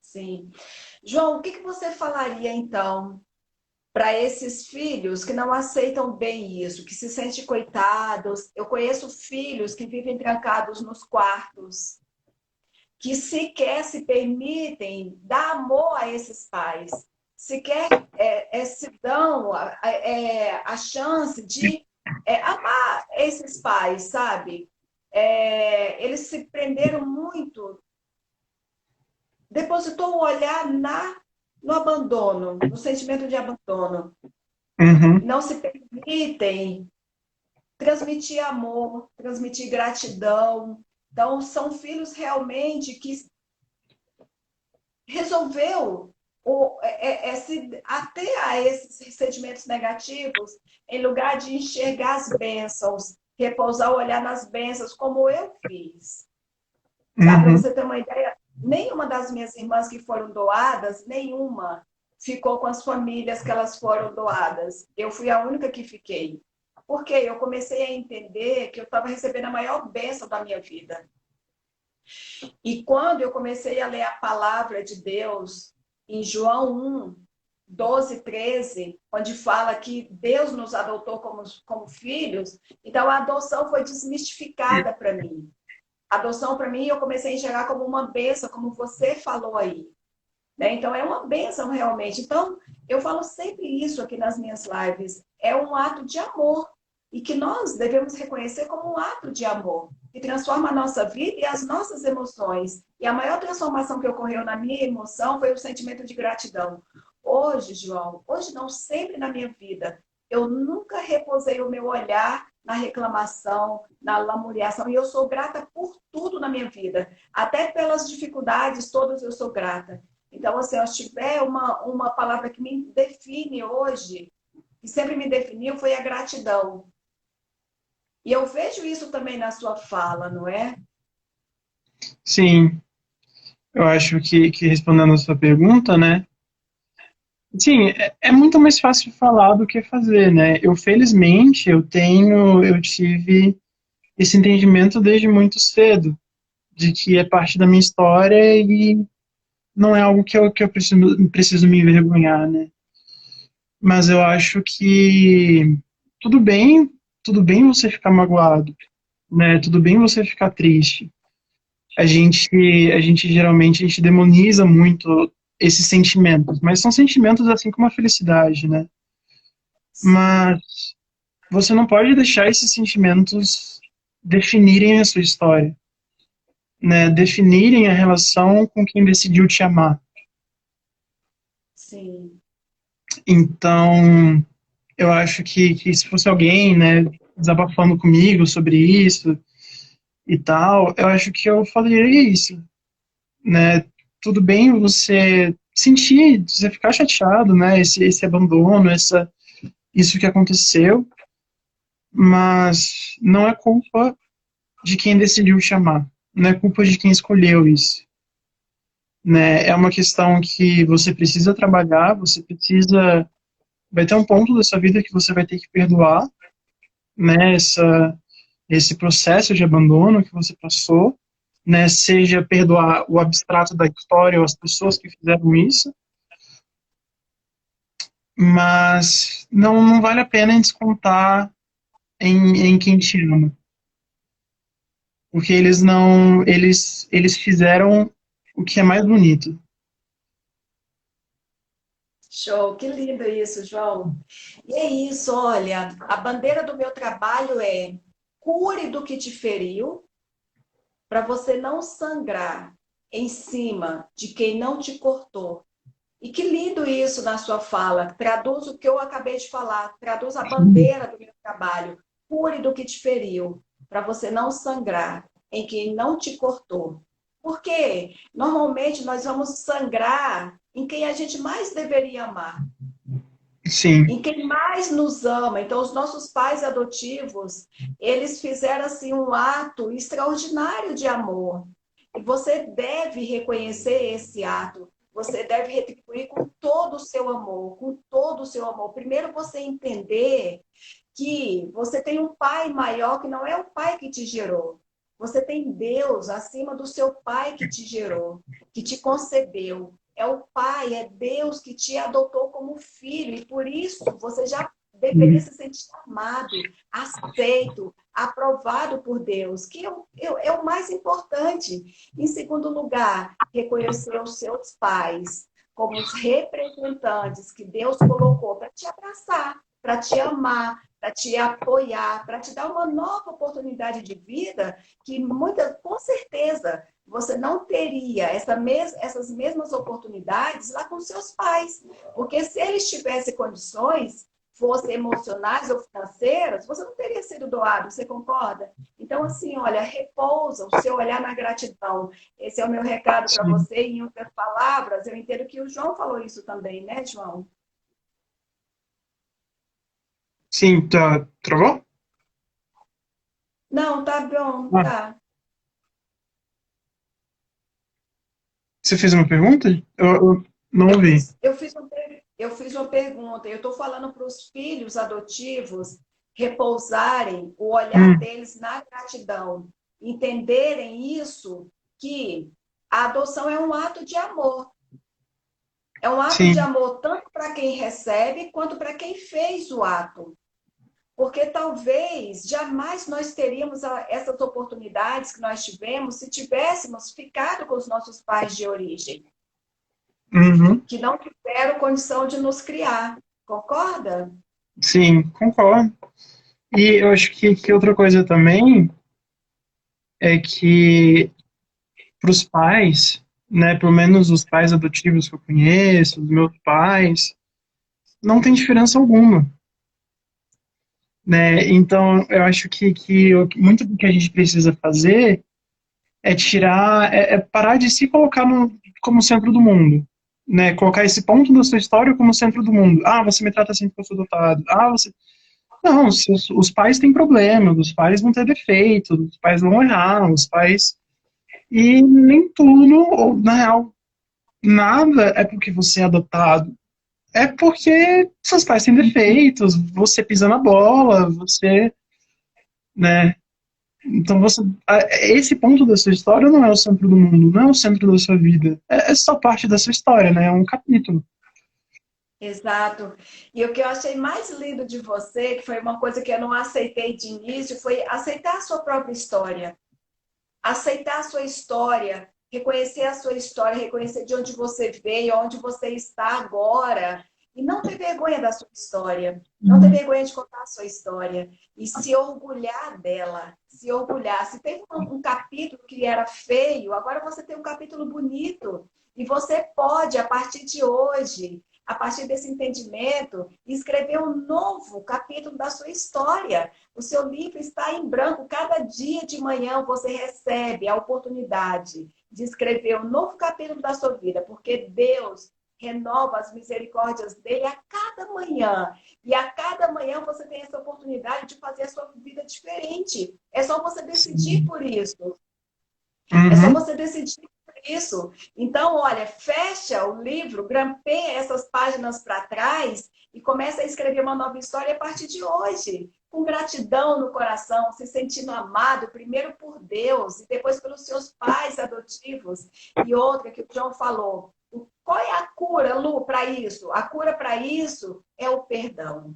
sim. João, o que que você falaria então para esses filhos que não aceitam bem isso, que se sentem coitados? Eu conheço filhos que vivem trancados nos quartos, que sequer se permitem dar amor a esses pais, sequer se dão a chance de amar esses pais, sabe? Eles se prenderam muito, depositou o olhar no abandono, no sentimento de abandono.
Uhum,
Não se permitem transmitir amor, transmitir gratidão. Então, são filhos realmente que resolveu se ater a esses sentimentos negativos, em lugar de enxergar as bênçãos, repousar o olhar nas bênçãos, como eu fiz. Tá? Para
uhum,
você ter uma ideia, nenhuma das minhas irmãs que foram doadas, nenhuma ficou com as famílias que elas foram doadas. Eu fui a única que fiquei. Porque eu comecei a entender que eu estava recebendo a maior bênção da minha vida. E quando eu comecei a ler a palavra de Deus em João 1, 12, 13, onde fala que Deus nos adotou como filhos, então a adoção foi desmistificada para mim. A adoção para mim eu comecei a enxergar como uma bênção, como você falou aí. Né? Então é uma bênção realmente. Então eu falo sempre isso aqui nas minhas lives. É um ato de amor e que nós devemos reconhecer como um ato de amor que transforma a nossa vida e as nossas emoções. E a maior transformação que ocorreu na minha emoção foi o sentimento de gratidão. Hoje, João, hoje não, sempre na minha vida, eu nunca reposei o meu olhar na reclamação, na lamuriação, e eu sou grata por tudo na minha vida, até pelas dificuldades, todas eu sou grata. Então, assim, se tiver uma palavra que me define hoje, que sempre me definiu, foi a gratidão. E eu vejo isso também na sua fala, não é?
Sim, eu acho que respondendo a sua pergunta, né? Sim, é muito mais fácil falar do que fazer, né? Eu, felizmente, eu tive esse entendimento desde muito cedo, de que é parte da minha história e não é algo que eu preciso me envergonhar, né? Mas eu acho que tudo bem, tudo bem você ficar magoado, né? Tudo bem você ficar triste. A gente demoniza muito esses sentimentos, mas são sentimentos assim como a felicidade, né?
Sim,
Mas você não pode deixar esses sentimentos definirem a sua história, né? Definirem a relação com quem decidiu te amar.
sim.
Então, eu acho que se fosse alguém, né, desabafando comigo sobre isso e tal, eu acho que eu falaria isso, né? Tudo bem você sentir, você ficar chateado, né? Esse abandono, isso que aconteceu, mas não é culpa de quem decidiu chamar, não é culpa de quem escolheu isso, né? É uma questão que você precisa trabalhar, vai ter um ponto da sua vida que você vai ter que perdoar, né? Esse processo de abandono que você passou, né? Seja perdoar o abstrato da história ou as pessoas que fizeram isso, mas não vale a pena descontar em quem te ama, porque eles fizeram o que é mais bonito.
Show, que lindo isso, João. E é isso, olha, a bandeira do meu trabalho é cure do que te feriu, para você não sangrar em cima de quem não te cortou. E que lindo isso na sua fala. Traduz o que eu acabei de falar, traduz a bandeira do meu trabalho. Cure do que te feriu, para você não sangrar em quem não te cortou. Porque normalmente nós vamos sangrar em quem a gente mais deveria amar,
Sim,
em quem mais nos ama. Então, os nossos pais adotivos, eles fizeram assim um ato extraordinário de amor. E você deve reconhecer esse ato. Você deve retribuir com todo o seu amor, com todo o seu amor. Primeiro você entender que você tem um pai maior que não é o pai que te gerou. Você tem Deus acima do seu pai que te gerou, que te concebeu. É o pai, é Deus que te adotou como filho e por isso você já deveria
sim,
se sentir amado, aceito, aprovado por Deus, que é o mais importante. Em segundo lugar, reconhecer os seus pais como os representantes que Deus colocou para te abraçar, para te amar, para te apoiar, para te dar uma nova oportunidade de vida que com certeza você não teria essas mesmas oportunidades lá com seus pais. Porque se eles tivessem condições, fossem emocionais ou financeiras, você não teria sido doado, você concorda? Então, assim, olha, repousa o seu olhar na gratidão. Esse é o meu recado para
sim.
você. Em outras palavras, eu entendo que o João falou isso também, né, João?
Sim, tá, travou?
Não, tá bom,
Ah,
tá.
você fez uma pergunta? Eu não
Eu
ouvi.
fiz, eu fiz, eu fiz uma pergunta. Eu estou falando para os filhos adotivos repousarem o olhar
Hum,
deles na gratidão, entenderem isso, que a adoção é um ato de amor. É um ato de
sim,
amor tanto para quem recebe quanto para quem fez o ato. Porque talvez jamais nós teríamos essas oportunidades que nós tivemos se tivéssemos ficado com os nossos pais de origem,
uhum,
que não tiveram condição de nos criar. Concorda?
sim, concordo. E eu acho que outra coisa também é que para os pais, né, pelo menos os pais adotivos que eu conheço, os meus pais, não tem diferença alguma, né? Então, eu acho muito do que a gente precisa fazer é parar de se colocar como centro do mundo, né? Colocar esse ponto da sua história como centro do mundo. Ah, você me trata assim porque eu sou dotado. Ah, você... Não, os pais têm problemas, os pais vão ter defeitos, os pais vão errar, os pais E nem tudo, ou na real, nada é porque você é adotado. É porque seus pais têm defeitos, você pisa na bola, você, né? Então você, esse ponto da sua história não é o centro do mundo, não é o centro da sua vida. É só parte da sua história, né? É um capítulo.
Exato. E o que eu achei mais lindo de você, que foi uma coisa que eu não aceitei de início, foi aceitar a sua própria história. Aceitar a sua história, reconhecer a sua história, reconhecer de onde você veio, onde você está agora. E não ter vergonha da sua história. Não ter vergonha de contar a sua história. E se orgulhar dela. Se orgulhar. Se teve um capítulo que era feio, agora você tem um capítulo bonito. E você pode, a partir de hoje, a partir desse entendimento, escrever um novo capítulo da sua história. O seu livro está em branco. Cada dia de manhã você recebe a oportunidade de escrever um novo capítulo da sua vida, porque Deus renova as misericórdias dele a cada manhã. E a cada manhã você tem essa oportunidade de fazer a sua vida diferente. É só você decidir
Sim.
por isso. É só
Uhum.
você decidir por isso. Então, olha, fecha o livro, grampeia essas páginas para trás e começa a escrever uma nova história a partir de hoje. Com gratidão no coração, se sentindo amado, primeiro por Deus e depois pelos seus pais adotivos. E outra que o João falou. Qual é a cura, Lu, para isso? A cura para isso é o perdão.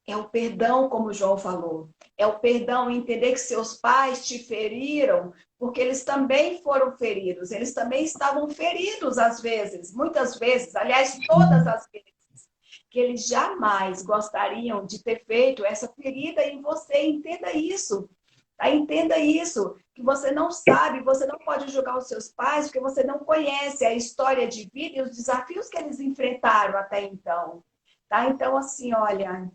É o perdão, como o João falou. É o perdão entender que seus pais te feriram, porque eles também foram feridos. Eles também estavam feridos às vezes, muitas vezes, aliás, todas as vezes, que eles jamais gostariam de ter feito essa ferida em você. Entenda isso. Tá? Entenda isso, que você não sabe, você não pode julgar os seus pais, porque você não conhece a história de vida e os desafios que eles enfrentaram até então. Tá? Então, assim, olha,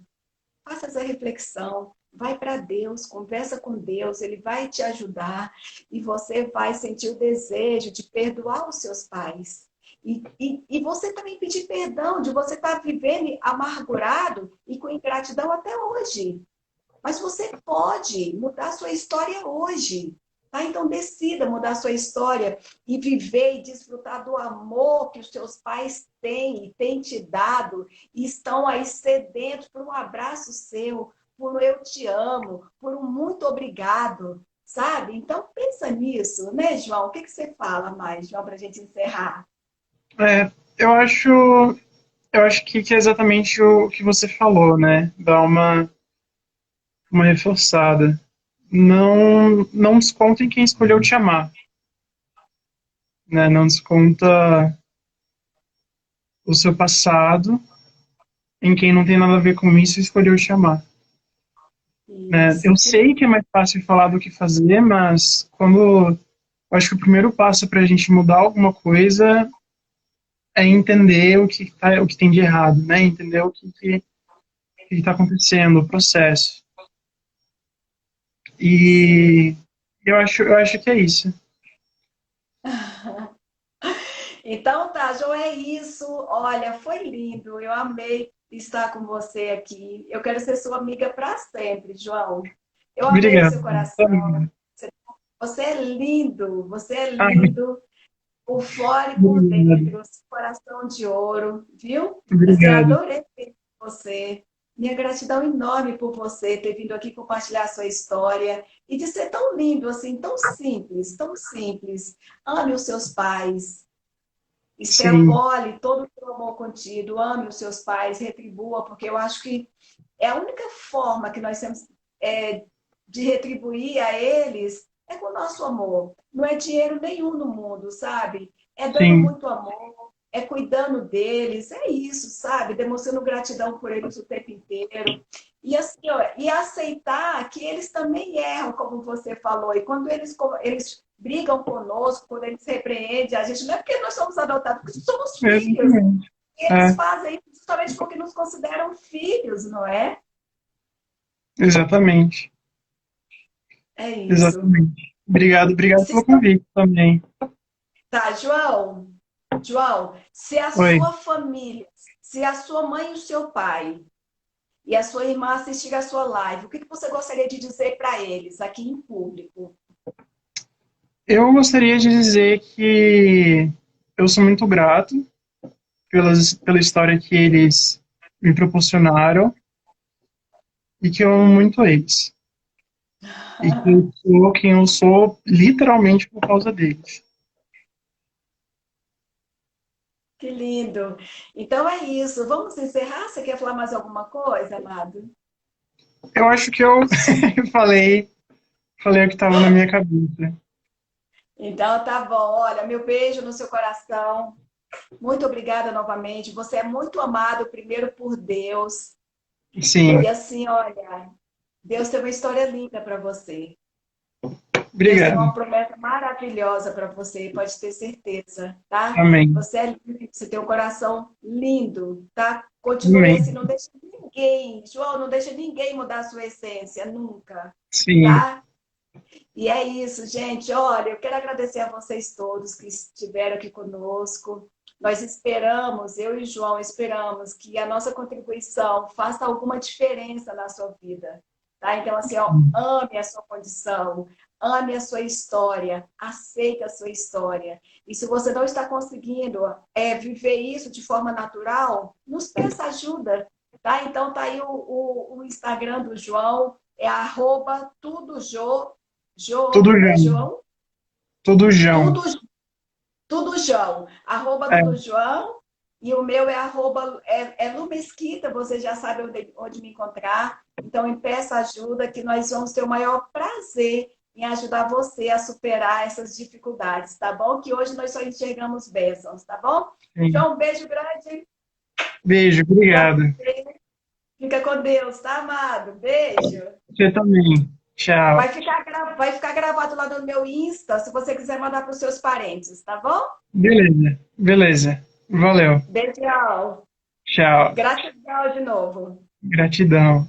faça essa reflexão, vai para Deus, conversa com Deus, Ele vai te ajudar e você vai sentir o desejo de perdoar os seus pais. E você também pedir perdão de você estar vivendo amargurado e com ingratidão até hoje. Mas você pode mudar a sua história hoje. Tá? Então decida mudar a sua história e viver e desfrutar do amor que os seus pais têm e têm te dado e estão aí sedentos por um abraço seu, por um eu te amo, por um muito obrigado, sabe? Então pensa nisso, né, João? O que você fala mais, João, para a gente encerrar?
É, eu acho, eu acho que é exatamente o que você falou, né? Dar uma reforçada. Não desconta em quem escolheu te amar, né? Não desconta o seu passado em quem não tem nada a ver com isso e escolheu te amar, né? Eu
Isso, que
sei que é mais fácil falar do que fazer, mas eu acho que o primeiro passo para a gente mudar alguma coisa é entender o que tem de errado, né? Entender que está acontecendo, o processo. E eu acho que é isso.
Então tá, João, é isso. Olha, foi lindo. Eu amei estar com você aqui. Eu quero ser sua amiga para sempre, João. Eu amei o
Obrigado.
seu coração. Você é lindo, você é
Ah,
lindo, por fora e por
obrigado.
dentro, coração de ouro, viu? Assim, eu
Obrigado.
adorei ter você. Minha gratidão enorme por você ter vindo aqui compartilhar a sua história e de ser tão lindo, assim, tão simples, tão simples. Ame os seus pais,
Sim,
extrapole todo o seu amor contido, ame os seus pais, retribua, porque eu acho que é a única forma que nós temos de retribuir a eles é com o nosso amor. Não é dinheiro nenhum no mundo, sabe? É dando
sim,
muito amor, é cuidando deles, é isso, sabe? Demonstrando gratidão por eles o tempo inteiro. E assim, ó, e aceitar que eles também erram, como você falou. E quando eles brigam conosco, quando eles repreendem a gente, não é porque nós somos adotados, porque somos filhos.
exatamente.
E eles
É,
fazem isso justamente porque nos consideram filhos, não é?
exatamente.
É isso.
Exatamente. Obrigado, obrigado
Se
pelo convite também.
Tá, João. João, se a
Oi.
sua família, se a sua mãe e o seu pai e a sua irmã assistirem a sua live, o que você gostaria de dizer para eles aqui em público?
Eu gostaria de dizer que eu sou muito grato pela história que eles me proporcionaram e que eu amo muito eles. E que eu sou quem eu sou literalmente por causa deles.
Que lindo. Então é isso. Vamos encerrar? Você quer falar mais alguma coisa, amado?
Eu acho que eu falei, falei o que estava na minha cabeça.
Então tá bom. Olha, meu beijo no seu coração. Muito obrigada novamente. Você é muito amado, primeiro por Deus.
Sim,
E assim, olha, Deus tem uma história linda para você. Deus tem
obrigado.
uma promessa maravilhosa para você, pode ter certeza, tá?
Amém.
Você é lindo, você tem um coração lindo, tá? Continue
Amém.
assim, não deixe ninguém, João, não deixe ninguém mudar a sua essência, nunca,
Sim,
tá? E é isso, gente. Olha, eu quero agradecer a vocês todos que estiveram aqui conosco. Nós esperamos, eu e João esperamos que a nossa contribuição faça alguma diferença na sua vida. Tá? Então, assim, ó, ame a sua condição, ame a sua história, aceite a sua história. E se você não está conseguindo viver isso de forma natural, nos peça ajuda. Tá? Então, tá aí o Instagram do João, é arroba tudojo,
tudo
É
João.
João?
Tudo João.
Tudo, tudo João. Arroba
É,
tudo João. E o meu é arroba Lu Mesquita, você já sabe onde me encontrar. Então, me peça ajuda, que nós vamos ter o maior prazer em ajudar você a superar essas dificuldades, tá bom? Que hoje nós só enxergamos bênçãos, tá bom?
sim.
João, um beijo grande
Beijo,
para
obrigado.
você. Fica com Deus, tá, amado? Beijo.
Você também. Tchau.
Vai ficar gravado lá no meu Insta, se você quiser mandar para os seus parentes, tá bom?
Beleza, beleza. Valeu.
Beijão.
Tchau.
Gratidão de novo.
Gratidão.